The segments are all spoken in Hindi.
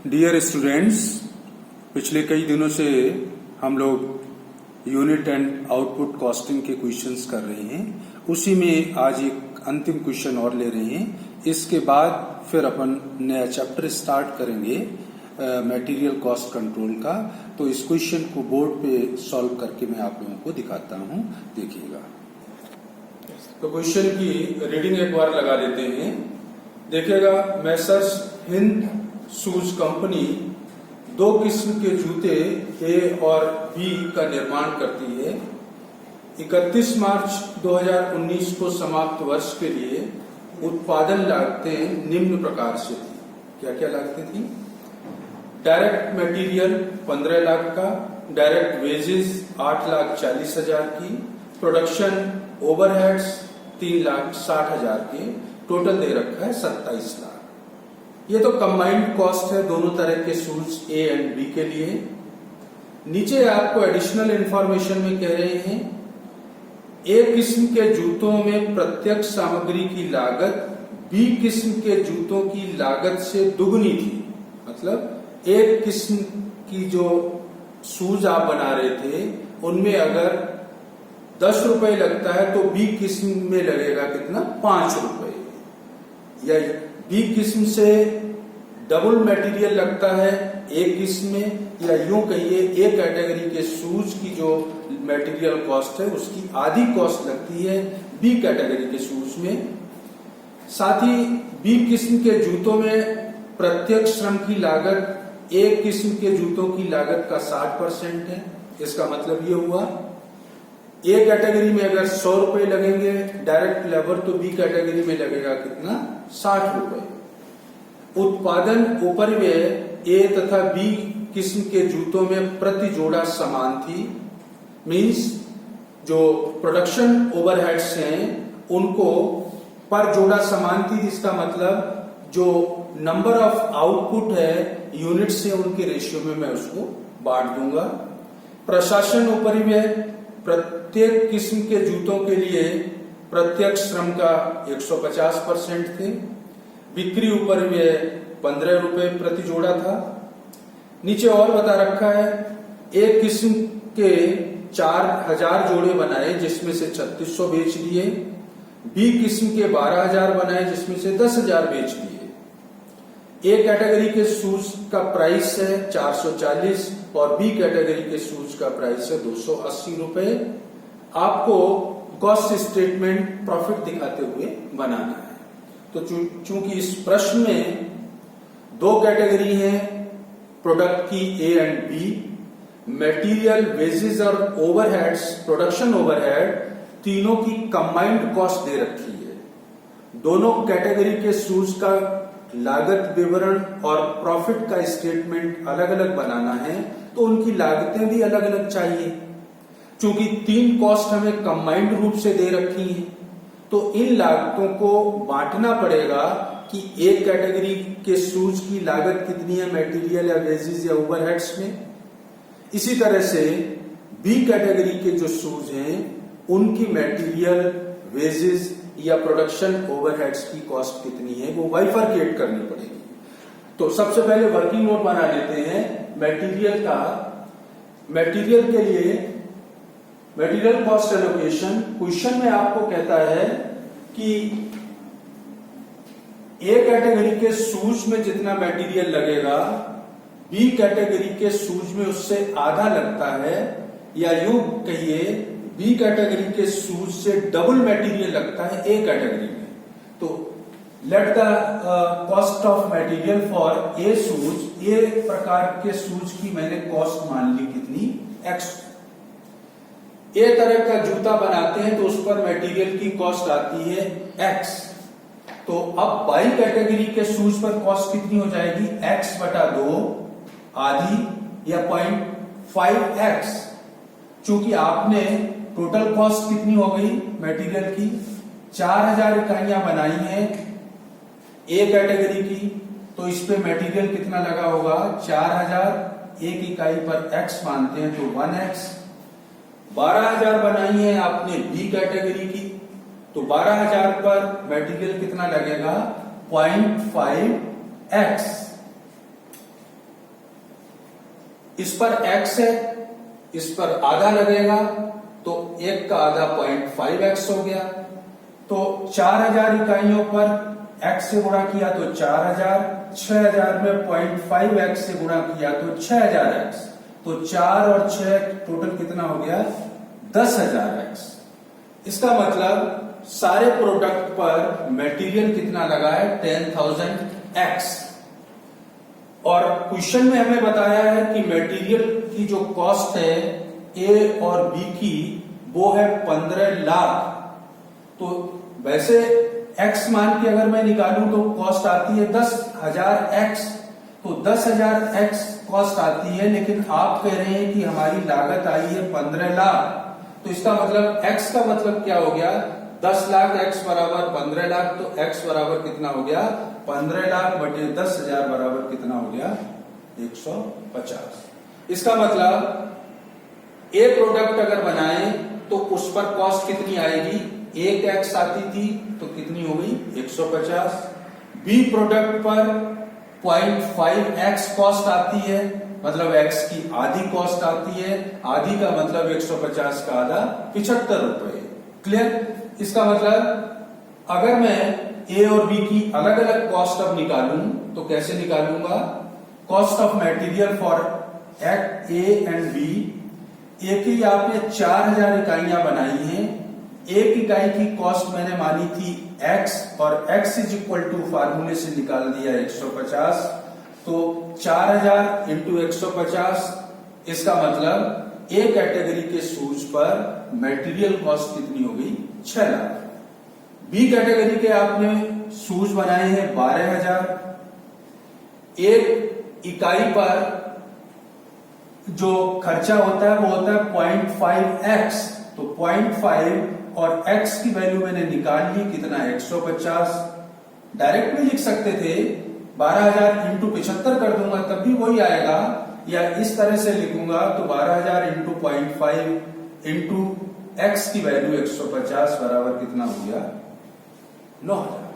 डियर स्टूडेंट्स, पिछले कई दिनों से हम लोग यूनिट एंड आउटपुट कॉस्टिंग के क्वेश्चंस कर रहे हैं। उसी में आज एक अंतिम क्वेश्चन और ले रहे हैं। इसके बाद फिर अपन नया चैप्टर स्टार्ट करेंगे मटेरियल कॉस्ट कंट्रोल का। तो इस क्वेश्चन को बोर्ड पे सॉल्व करके मैं आप लोगों को दिखाता हूं, देखिएगा। तो क्वेश्चन की रीडिंग एक बार लगा लेते हैं। देखिएगा, मैसर्स हिंद शूज कंपनी दो किस्म के जूते ए और बी का निर्माण करती है। 31 मार्च 2019 को समाप्त वर्ष के लिए उत्पादन लागतें निम्न प्रकार से थी। क्या क्या लागतें थी? डायरेक्ट मटेरियल 15 लाख का, डायरेक्ट वेजेस 8,40,000 की, प्रोडक्शन ओवरहेड्स 3,60,000 के, टोटल दे रखा है 27 लाख। ये तो कंबाइंड कॉस्ट है दोनों तरह के शूज ए एंड बी के लिए। नीचे आपको एडिशनल इंफॉर्मेशन में कह रहे हैं, ए किस्म के जूतों में प्रत्यक्ष सामग्री की लागत बी किस्म के जूतों की लागत से दुगनी थी। मतलब एक किस्म की जो शूज आप बना रहे थे उनमें अगर 10 रुपए लगता है तो बी किस्म में लगेगा कितना? 5 रुपए। या बी किस्म से डबल मटेरियल लगता है ए किस्म में, या यूं कहिए ए कैटेगरी के शूज की जो मटेरियल कॉस्ट है उसकी आधी कॉस्ट लगती है बी कैटेगरी के शूज में। साथ ही बी किस्म के जूतों में प्रत्यक्ष श्रम की लागत ए किस्म के जूतों की लागत का 60% है। इसका मतलब ये हुआ, ए कैटेगरी में अगर 100 रुपए लगेंगे डायरेक्ट लेबर, तो बी कैटेगरी में लगेगा कितना? 60 रुपए। उत्पादन उपरिव्यय ए तथा बी किस्म के जूतों में प्रति जोड़ा समान थी। मींस जो प्रोडक्शन ओवरहेड्स हैं उनको पर जोड़ा समान थी। इसका मतलब जो नंबर ऑफ आउटपुट है यूनिट से उनके रेशियो में मैं उसको बांट दूंगा। प्रशासन उपरिव्यय प्रत्येक किस्म के जूतों के लिए प्रत्यक्ष श्रम का 150% थे। बिक्री उपरिव्यय 15 रुपए प्रति जोड़ा था। नीचे और बता रखा है, एक किस्म के 4,000 जोड़े बनाए जिसमें से 3,600 बेच दिए। बी किस्म के 12,000 बनाए जिसमें से 10,000 बेच दिए। ए कैटेगरी के शूज का प्राइस है 440 और बी कैटेगरी के शूज का प्राइस है 280 रुपए। आपको कॉस्ट स्टेटमेंट प्रॉफिट दिखाते हुए बनाना है। तो चूंकि इस प्रश्न में दो कैटेगरी है प्रोडक्ट की, A and B, material, wages और ओवरहेड्स, प्रोडक्शन ओवरहेड तीनों की कंबाइंड कॉस्ट दे रखी है। दोनों कैटेगरी के शूज का लागत विवरण और प्रॉफिट का स्टेटमेंट अलग अलग बनाना है, तो उनकी लागतें भी अलग अलग चाहिए। चूंकि 3 कॉस्ट हमें कंबाइंड रूप से दे रखी हैं, तो इन लागतों को बांटना पड़ेगा कि एक कैटेगरी के शूज की लागत कितनी है मटेरियल या वेजेस या ओवरहेड्स में। इसी तरह से बी कैटेगरी के जो शूज हैं उनकी मटेरियल, वेजेस या प्रोडक्शन ओवरहेड्स की कॉस्ट कितनी है वो बाइफरकेट करनी पड़ेगी। तो सबसे पहले वर्किंग नोट बना लेते हैं मटेरियल का। मटेरियल के लिए मटेरियल कॉस्ट एलोकेशन क्वेश्चन में आपको कहता है कि ए कैटेगरी के शूज में जितना मटेरियल लगेगा बी कैटेगरी के शूज में उससे आधा लगता है, या यूं कहिए बी कैटेगरी के शूज से डबल मटेरियल लगता है ए कैटेगरी में। तो let the cost of material for A shoes, A प्रकार के शूज की मैंने कॉस्ट मान ली कितनी? एक्स। ए तरह का जूता बनाते हैं तो उस पर मटेरियल की कॉस्ट आती है एक्स। तो अब बाई कैटेगरी के शूज पर कॉस्ट कितनी हो जाएगी? x/2 आधी या 0.5x। चूंकि आपने टोटल कॉस्ट कितनी हो गई मटेरियल की? 4,000 इकाइयां बनाई हैं ए कैटेगरी की, तो इस पे मटेरियल कितना लगा होगा? 4,000। एक इकाई पर x मानते हैं तो 1x। 12,000 बनाई है आपने बी कैटेगरी की, तो 12,000 पर मटेरियल कितना लगेगा? 0.5x। इस पर x है, इस पर आधा लगेगा, तो 1 का आधा 0.5x हो गया। तो 4000 इकाइयों पर x से गुणा किया तो 4000, 6000 में 0.5x से गुणा किया तो 6000x, तो 4 और 6 टोटल कितना हो गया? 10000x। इसका मतलब सारे प्रोडक्ट पर मटेरियल कितना लगा है? 10,000x। और क्वेश्चन में हमें बताया है कि मटेरियल की जो कॉस्ट है ए और बी की, वो है 15 लाख। तो वैसे x मान के अगर मैं निकालूं तो कॉस्ट आती है 10,000x, तो 10,000x कॉस्ट आती है, लेकिन आप कह रहे हैं कि हमारी लागत आई है 15 लाख। तो इसका मतलब x का मतलब क्या हो गया? 10 लाख x बराबर 15 लाख, तो x बराबर कितना हो गया? 15 लाख बटे 10,000 बराबर कितना हो गया? 150। इसका मतलब ए प्रोडक्ट अगर बनाए तो उस पर कॉस्ट कितनी आएगी? 1x आती थी, तो कितनी हो गई? 150। बी प्रोडक्ट पर 0.5x कॉस्ट आती है, मतलब x की आधी कॉस्ट आती है। आधी का मतलब 150 का आधा 75 रुपए। क्लियर? इसका मतलब अगर मैं ए और बी की अलग अलग कॉस्ट अब निकालूं तो कैसे निकालूंगा? Cost of material for A and B. A की आपने 4000 इकाइयां बनाई हैं। एक इकाई की कॉस्ट मैंने मानी थी x, और x इज इक्वल टू फार्मूले से निकाल दिया 150। तो 4000 इंटू 150, इसका मतलब ए कैटेगरी के शूज पर मटेरियल कॉस्ट कितनी हो गई? 6 लाख। बी कैटेगरी के आपने शूज बनाए हैं 12,000। एक इकाई पर जो खर्चा होता है वो होता है 0.5x, तो 0.5 और x की वैल्यू मैंने निकाल ली, कितना? 150। डायरेक्ट भी लिख सकते थे, 12,000 इंटू 75 कर दूंगा तब भी वही आएगा, या इस तरह से लिखूंगा तो 12,000 इंटू 0.5 इंटू x की वैल्यू 150 बराबर कितना हो गया? 9,000।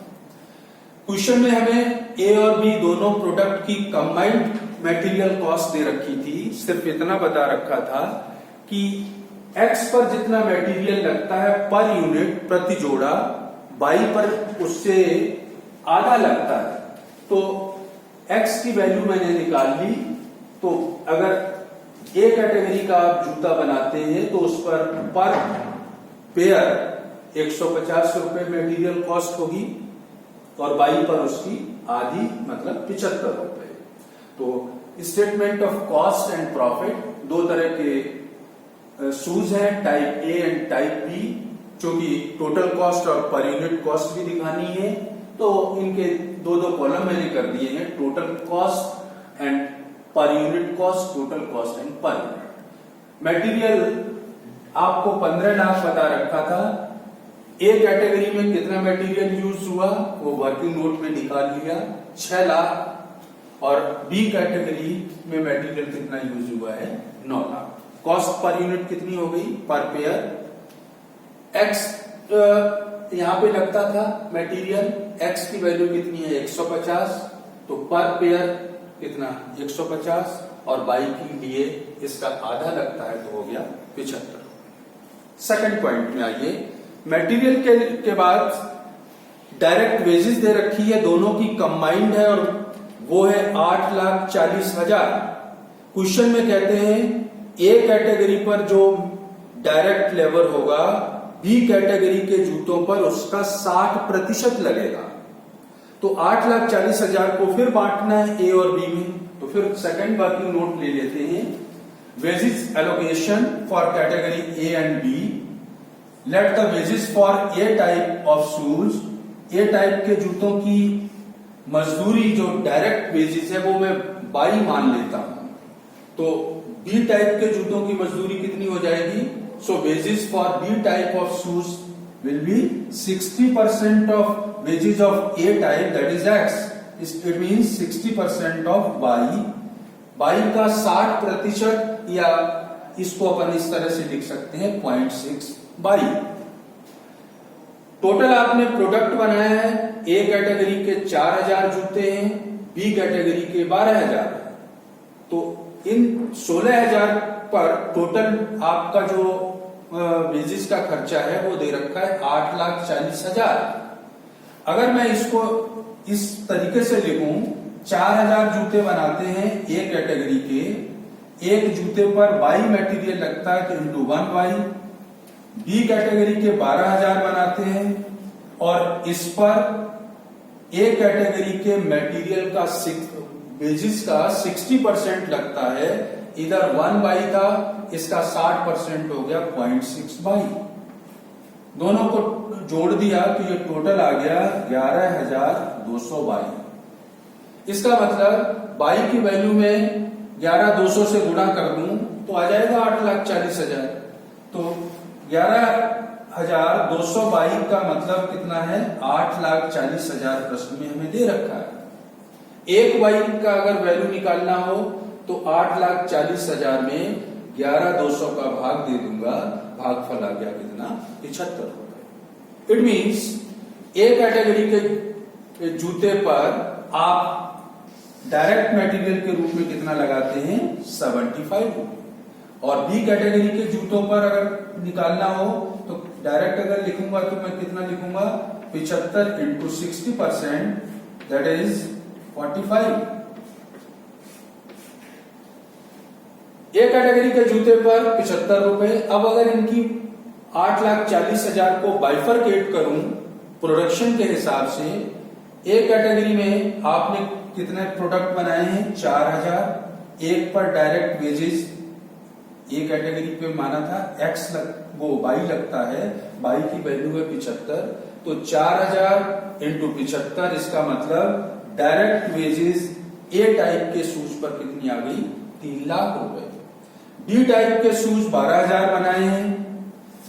क्वेश्चन में हमें ए और बी दोनों प्रोडक्ट की कंबाइंड मटेरियल कॉस्ट दे रखी थी। सिर्फ इतना बता रखा था कि x पर जितना मटेरियल लगता है पर यूनिट, प्रति जोड़ा, y पर उससे आधा लगता है। तो x की वैल्यू मैंने निकाल ली। तो अगर ए कैटेगरी का आप जूता बनाते हैं तो उस पर पेयर 150 रुपए मटेरियल कॉस्ट होगी, और बाई पर उसकी आधी मतलब 75 रुपए। तो statement of cost and profit, दो तरह के शूज हैं, type A and type B, जो कि टोटल कॉस्ट और पर यूनिट कॉस्ट भी दिखानी है। तो इनके दो कॉलम मैंने कर दिए हैं, total cost and per unit cost, total cost and per unit. Material आपको 15 लाख बता रखा था। ए कैटेगरी में कितना मटेरियल यूज हुआ वो वर्किंग नोट में निकाल लिया, 6 लाख। और बी कैटेगरी में मटेरियल कितना यूज हुआ है? 9 लाख। कॉस्ट पर यूनिट कितनी हो गई? पर पेयर एक्स यहां पे लगता था मटेरियल, एक्स की वैल्यू कितनी है? 150। तो पर पेयर कितना? 150, और बाई की लिए इसका आधा लगता है तो हो गया 75। सेकंड पॉइंट में आइए। मटेरियल के बाद डायरेक्ट वेजेस दे रखी है, दोनों की कंबाइंड है, और वो है 8,40,000। क्वेश्चन में कहते हैं ए कैटेगरी पर जो डायरेक्ट लेबर होगा बी कैटेगरी के जूतों पर उसका 60% लगेगा। तो 8,40,000 को फिर बांटना है ए और बी में। तो फिर सेकंड वर्किंग नोट ले लेते हैं। Wages allocation for category A and B. Let the wages for A type of shoes, A type के जूतों की मजदूरी जो डायरेक्ट वेजेस है वो मैं बाई मान लेता हूं। तो बी टाइप के जूतों की मजदूरी कितनी हो जाएगी? So wages for B type of shoes will be 60% of wages of A type, that is X. It means 60% of बाई का 60%, या इसको अपन इस तरह से लिख सकते हैं 0.6 बाई। टोटल आपने प्रोडक्ट बनाया है, ए कैटेगरी के 4,000 जूते हैं, बी कैटेगरी के 12,000। तो इन 16,000 पर टोटल आपका जो वेजेस का खर्चा है वो दे रखा है 8,40,000। अगर मैं इसको इस तरीके से लिखूं, 4,000 जूते बनाते हैं ए कैटेगरी के, एक जूते पर वाई मटेरियल लगता है तो इंटू 1y। बी कैटेगरी के 12,000 बनाते हैं और इस पर ए कैटेगरी के मटेरियल का वेजेस का 60% लगता है, इधर 1y था, इसका 60% हो गया 0.6y। दोनों को जोड़ दिया तो ये टोटल आ गया 11,200y। इसका मतलब y की वैल्यू में 11,200 से गुणा कर दूं तो आ जाएगा 8,40,000। तो 11,200y का मतलब कितना है, 8,40,000 प्रश्न में हमें दे रखा है। एक y का अगर वैल्यू निकालना हो तो 8,40,000 में 11,200 का भाग दे दूंगा, भागफल आ गया कितना, 75 रुपए। इट मीन्स ए कैटेगरी के जूते पर आप डायरेक्ट मटेरियल के रूप में कितना लगाते हैं, 75 रुपए। और बी कैटेगरी के जूतों पर अगर निकालना हो तो डायरेक्ट अगर लिखूंगा तो मैं कितना लिखूंगा, 75 into 60%, that is 45। A category के जूते पर 75 रुपए। अब अगर इनकी 8,40,000 को बाइफरकेट करूं प्रोडक्शन के हिसाब से, ए कैटेगरी में आपने कितने प्रोडक्ट बनाए हैं, 4,000। एक पर डायरेक्ट वेजेस ए कैटेगरी पे माना था एक्स वो बाई लगता है, बाई की वैल्यू है 75, तो 4,000 इंटू 75, इसका मतलब डायरेक्ट वेजेस ए टाइप के शूज पर कितनी आ गई, 3 लाख रुपए। बी टाइप के शूज 12,000 बनाए हैं,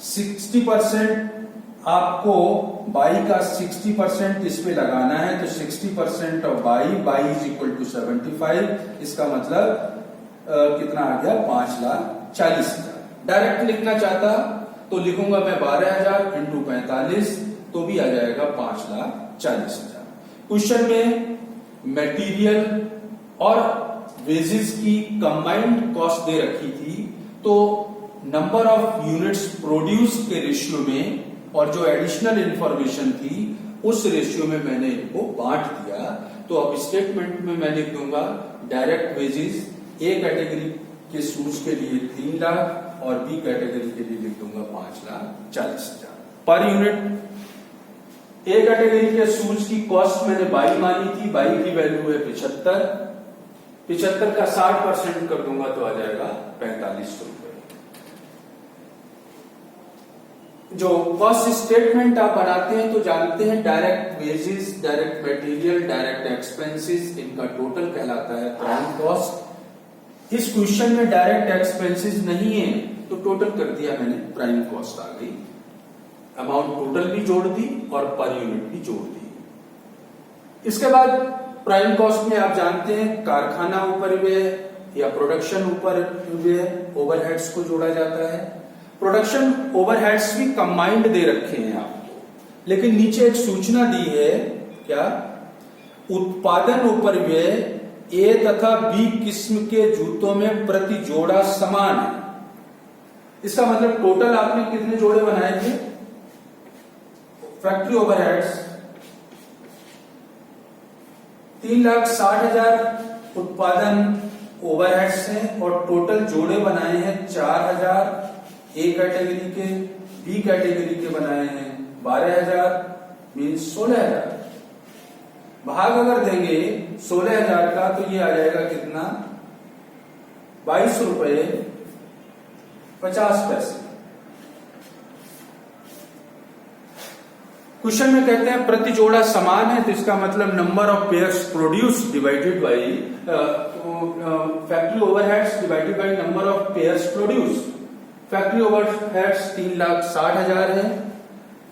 60% आपको बाई का 60% इस पे लगाना है, तो 60% of by is equal to 75। इसका मतलब कितना आ गया, 5,40,000। डायरेक्ट लिखना चाहता तो लिखूंगा मैं 12,000 इंटू 45, तो भी आ जाएगा 5,40,000। क्वेश्चन में मटेरियल और वेजेस की कंबाइंड कॉस्ट दे रखी थी, तो नंबर ऑफ यूनिट्स प्रोड्यूस के रेशियो में और जो एडिशनल इंफॉर्मेशन थी उस रेशियो में मैंने इनको बांट दिया। तो अब स्टेटमेंट में मैं लिख दूंगा डायरेक्ट वेजेस ए कैटेगरी के शूज के लिए 3 लाख और बी कैटेगरी के लिए लिख दूंगा 5,40,000 पर यूनिट। ए कैटेगरी के शूज की कॉस्ट मैंने बाई मानी थी, बाई की वैल्यू है 75, 75 का 60% कर दूंगा तो आ जाएगा 45 रुपए। जो कॉस्ट स्टेटमेंट आप बनाते हैं तो जानते हैं direct wages, direct material, direct expenses, इनका टोटल कहलाता है प्राइम कॉस्ट। इस क्वेश्चन में डायरेक्ट एक्सपेंसेस नहीं है तो टोटल कर दिया मैंने, प्राइम कॉस्ट आ गई। अमाउंट टोटल भी जोड़ दी और पर यूनिट भी जोड़ दी। इसके बाद प्राइम कॉस्ट में आप जानते हैं कारखाना ऊपर व्यय या प्रोडक्शन ऊपर व्यय, ओवरहेड्स को जोड़ा जाता है। प्रोडक्शन ओवरहेड्स भी कंबाइंड दे रखे हैं आपको, लेकिन नीचे एक सूचना दी है, क्या, उत्पादन ऊपर व्यय ए तथा बी किस्म के जूतों में प्रति जोड़ा समान है। इसका मतलब टोटल आपने कितने जोड़े बनाए थे, फैक्ट्री ओवरहेड्स 3,60,000 उत्पादन ओवरहेड्स हैं और टोटल जोड़े बनाए हैं 4,000 ए कैटेगरी के, बी कैटेगरी के बनाए हैं 12,000, मीन्स 16,000। भाग अगर देंगे 16,000 का तो ये आ जाएगा कितना, 22 रुपए 50 पैसे। क्वेश्चन में कहते हैं प्रति जोड़ा समान है, तो इसका मतलब number of pairs produce divided by factory overheads divided by number of pairs produce. Factory overheads 3,60,000 है,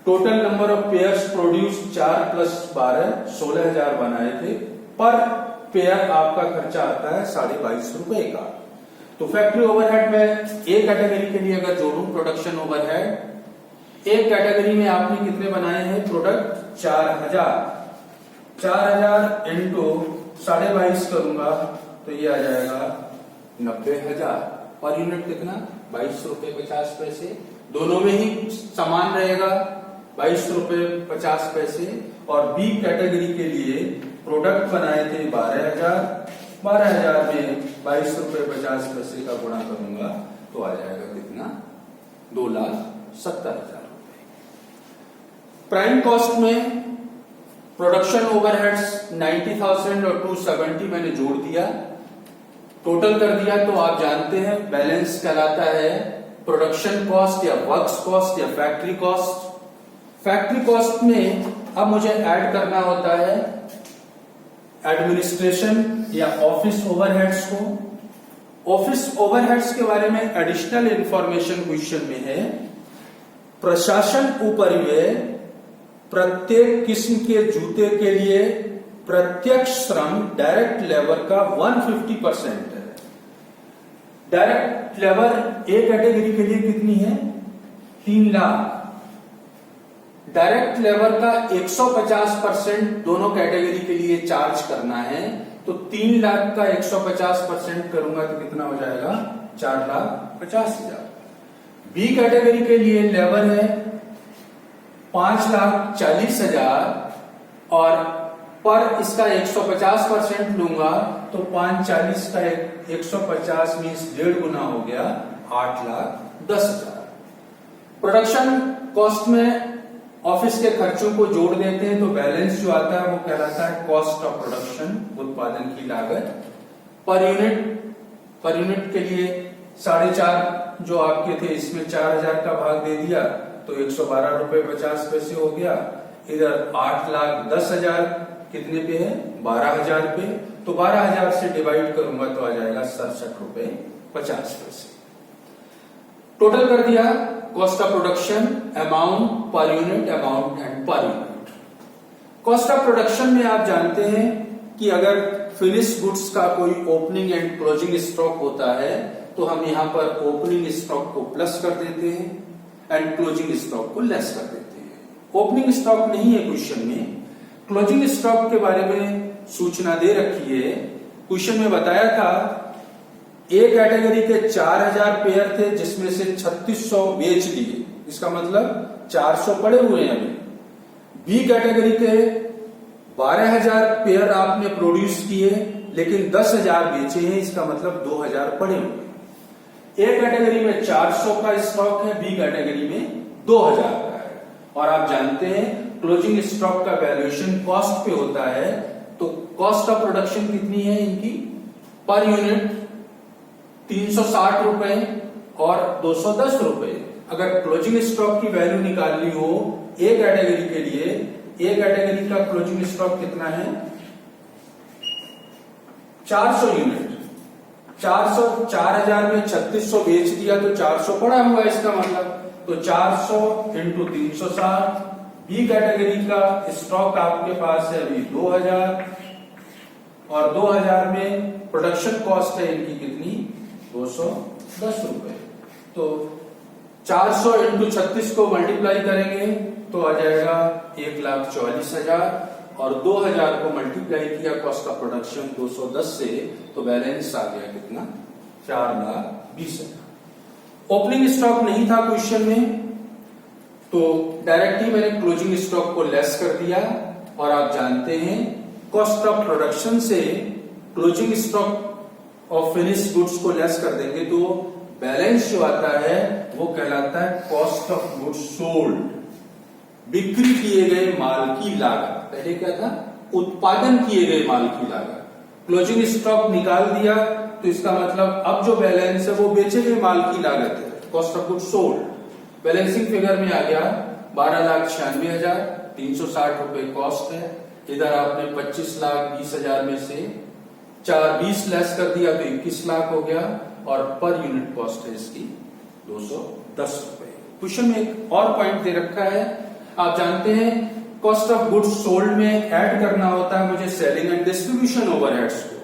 total number of pairs produce 4 + 12 16,000 बनाए थे। पर पेयर आपका खर्चा आता है 22.5 रुपए का। तो फैक्ट्री ओवरहेड में ए कैटेगरी के लिए अगर जोड़ूं प्रोडक्शन ओवरहेड, एक कैटेगरी में आपने कितने बनाए हैं प्रोडक्ट, 4,000 इंटू 22.5 करूंगा तो ये आ जाएगा 90,000। पर यूनिट कितना? 22 रुपए 50 पैसे। दोनों में ही समान रहेगा 22 रुपए 50 पैसे। और बी कैटेगरी के लिए प्रोडक्ट बनाए थे 12,000। 12,000 में 22 रुपए 50 पैसे का गुणा करूंगा तो आ जाएगा कितना? 2,70,000 रुपए। प्राइम कॉस्ट में प्रोडक्शन ओवरहेड्स 90,000 और 270 मैंने जोड़ दिया, टोटल कर दिया तो आप जानते हैं बैलेंस कहलाता है प्रोडक्शन कॉस्ट या वर्क्स कॉस्ट या फैक्ट्री कॉस्ट। फैक्ट्री कॉस्ट में अब मुझे ऐड करना होता है एडमिनिस्ट्रेशन या ऑफिस ओवरहेड्स को। ऑफिस ओवरहेड्स के बारे में एडिशनल इंफॉर्मेशन क्वेश्चन में है। प्रशासन उपरिव्यय प्रत्येक किस्म के जूते के लिए प्रत्यक्ष श्रम डायरेक्ट लेबर का 150% है। डायरेक्ट लेबर ए कैटेगरी के लिए कितनी है? 3 लाख। डायरेक्ट लेबर का 150% दोनों कैटेगरी के लिए चार्ज करना है, तो 3 लाख का 150% करूंगा तो कितना हो जाएगा? 4,50,000। बी कैटेगरी के लिए लेबर है 5,40,000 और पर इसका 150% लूंगा तो 5,40 का 150 मीन्स 1.5 गुना हो गया 8,10,000। प्रोडक्शन कॉस्ट में ऑफिस के खर्चों को जोड़ देते हैं तो बैलेंस जो आता है वो कहलाता है कॉस्ट ऑफ प्रोडक्शन, उत्पादन की लागत। पर यूनिट के लिए 4.5 जो आपके थे इसमें 4,000 का भाग दे दिया तो 112 रुपए 50 पैसे हो गया। इधर 8,10,000 कितने पे है? 12,000 पे, तो 12,000 से डिवाइड करूंगा तो आ जाएगा 67 रुपए 50 पैसे। टोटल कर दिया cost of production, amount, per unit, amount and per unit. Cost of production में आप जानते हैं कि अगर फिनिश गुड्स का कोई ओपनिंग एंड क्लोजिंग स्टॉक होता है तो हम यहां पर ओपनिंग स्टॉक को प्लस कर देते हैं एंड क्लोजिंग स्टॉक को लेस कर देते हैं। ओपनिंग स्टॉक नहीं है क्वेश्चन में, क्लोजिंग स्टॉक के बारे में सूचना दे रखी है। क्वेश्चन में बताया था ए कैटेगरी के 4,000 पेयर थे जिसमें से 3,600 बेच दिए, इसका मतलब 400 पड़े हुए हैं अभी। बी कैटेगरी के 12,000 पेयर आपने प्रोड्यूस किए लेकिन 10,000 बेचे हैं, इसका मतलब 2,000 पड़े हुए। ए कैटेगरी में 400 का स्टॉक है, बी कैटेगरी में 2,000 का है। और आप जानते हैं क्लोजिंग स्टॉक का वैल्यूएशन कॉस्ट पे होता है, तो कॉस्ट ऑफ प्रोडक्शन कितनी है इनकी? पर यूनिट 360 रुपए और 210 रुपए। अगर क्लोजिंग स्टॉक की वैल्यू निकालनी हो ए कैटेगरी के लिए, ए कैटेगरी का क्लोजिंग स्टॉक कितना है? 400 यूनिट। 4,000 में 3,600 बेच दिया तो 400 पड़ा हुआ, इसका मतलब तो 400 इंटू 360। बी कैटेगरी का स्टॉक आपके पास है अभी 2,000 और 2,000 में प्रोडक्शन कॉस्ट है इनकी कितनी? 210 रुपए। तो 400 इंटू 36 को मल्टीप्लाई करेंगे तो आ जाएगा 1,44,000 और 2,000 को मल्टीप्लाई किया कॉस्ट ऑफ प्रोडक्शन 210 से तो बैलेंस आ गया कितना? 4,20,000। ओपनिंग स्टॉक नहीं था क्वेश्चन में तो डायरेक्टली मैंने क्लोजिंग स्टॉक को लेस कर दिया। और आप जानते हैं कॉस्ट ऑफ प्रोडक्शन से closing stock of finish goods को लेस कर देंगे तो बैलेंस जो आता है वो कहलाता है कॉस्ट ऑफ गुड्स सोल्ड, बिक्री किए गए माल की लागत। पहले क्या था? उत्पादन किए गए माल की लागत। क्लोजिंग स्टॉक निकाल दिया तो इसका मतलब अब जो बैलेंस है वो बेचे गए माल की लागत है, cost of goods sold. Balancing figure में आ गया 12,96,360 रुपए कॉस्ट है। इधर आपने 25,20,000 में से 20 लेस कर दिया तो 21 लाख हो गया और पर यूनिट कॉस्ट है इसकी 210 रुपए। क्वेश्चन में एक और पॉइंट दे रखा है, आप जानते हैं कॉस्ट ऑफ गुड्स सोल्ड में ऐड करना होता है मुझे सेलिंग एंड डिस्ट्रीब्यूशन ओवरहेड्स को,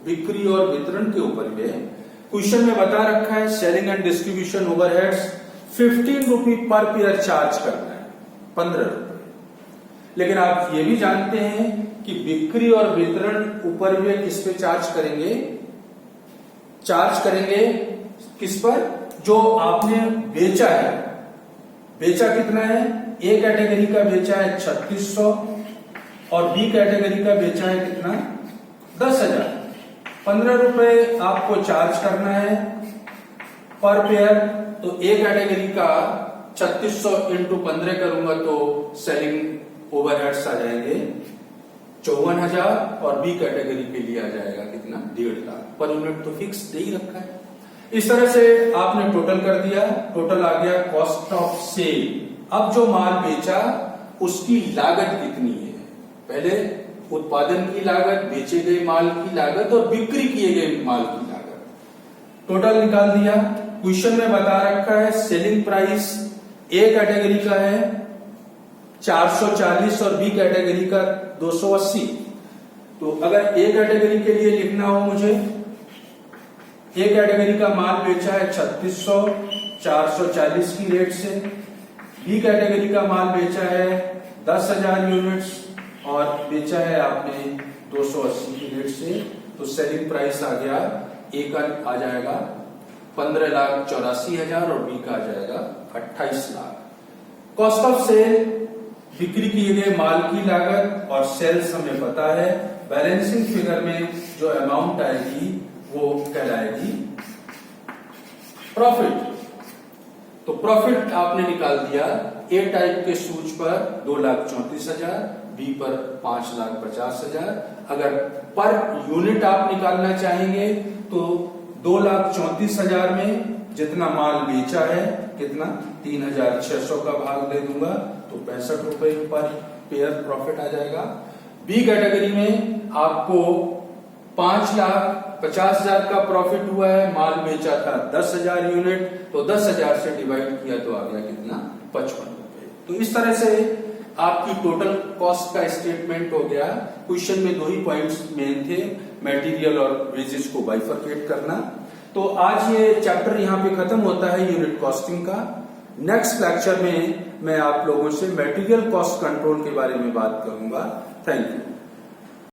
बिक्री और वितरण के ऊपर में। क्वेश्चन में बता रखा है सेलिंग एंड डिस्ट्रीब्यूशन ओवरहेड्स 15 रुपी पर पेयर चार्ज करना है, 15 रुपए। लेकिन आप ये भी जानते हैं कि बिक्री और वितरण ऊपर में किस पे चार्ज करेंगे? चार्ज करेंगे किस पर, जो आपने बेचा है। बेचा कितना है, ए कैटेगरी का बेचा है 3600 और बी कैटेगरी का बेचा है कितना 10,000। 15 रुपए आपको चार्ज करना है पर पेयर। तो ए कैटेगरी का 3600 इंटू 15 करूंगा तो सेलिंग ओवरहेड्स आ जाएंगे 54,000 और बी कैटेगरी के लिए आ जाएगा कितना 1.5 लाख। पर यूनिट तो फिक्स दे ही रखा है। इस तरह से आपने टोटल कर दिया, टोटल आ गया कॉस्ट ऑफ सेल। अब जो माल बेचा उसकी लागत कितनी है, पहले उत्पादन की लागत, बेचे गए माल की लागत और बिक्री किए गए माल की लागत, टोटल निकाल दिया। क्वेश्चन में बता रखा है सेलिंग प्राइस ए कैटेगरी का है 440 और बी कैटेगरी का 280। तो अगर ए कैटेगरी के लिए लिखना हो मुझे, ए कैटेगरी का माल बेचा है 3600 440 की रेट से, बी कैटेगरी का माल बेचा है 10,000 यूनिट्स और बेचा है आपने 280 की रेट से। तो सेलिंग प्राइस आ गया, ए का आ जाएगा 15,84,000 और बी का आ जाएगा 28 लाख। कॉस्ट ऑफ सेल बिक्री किए गए माल की लागत और सेल्स हमें पता है। बैलेंसिंग फिगर में जो अमाउंट आएगी वो कहलाएगी प्रॉफिट। तो प्रॉफिट आपने निकाल दिया ए टाइप के सूच पर 2,34,000, बी पर 5,50,000। अगर पर यूनिट आप निकालना चाहेंगे तो 2,34,000 में जितना माल बेचा है कितना 3,600 का भाग दे दूंगा तो 65 रुपए पर पेयर प्रॉफिट आ जाएगा। बी कैटेगरी में आपको 5,50,000 का प्रॉफिट हुआ है, माल बेचा था 10,000 यूनिट, तो 10,000 से डिवाइड किया तो आ गया कितना 55 रुपए। तो इस तरह से आपकी टोटल कॉस्ट का स्टेटमेंट हो गया। क्वेश्चन में 2 ही पॉइंट्स मेन थे, मटेरियल और वेजेस को बाइफरकेट करना। तो आज ये चैप्टर यहाँ पे खत्म होता है यूनिट कॉस्टिंग का। नेक्स्ट लेक्चर में मैं आप लोगों से मटेरियल कॉस्ट कंट्रोल के बारे में बात करूंगा। Thank you.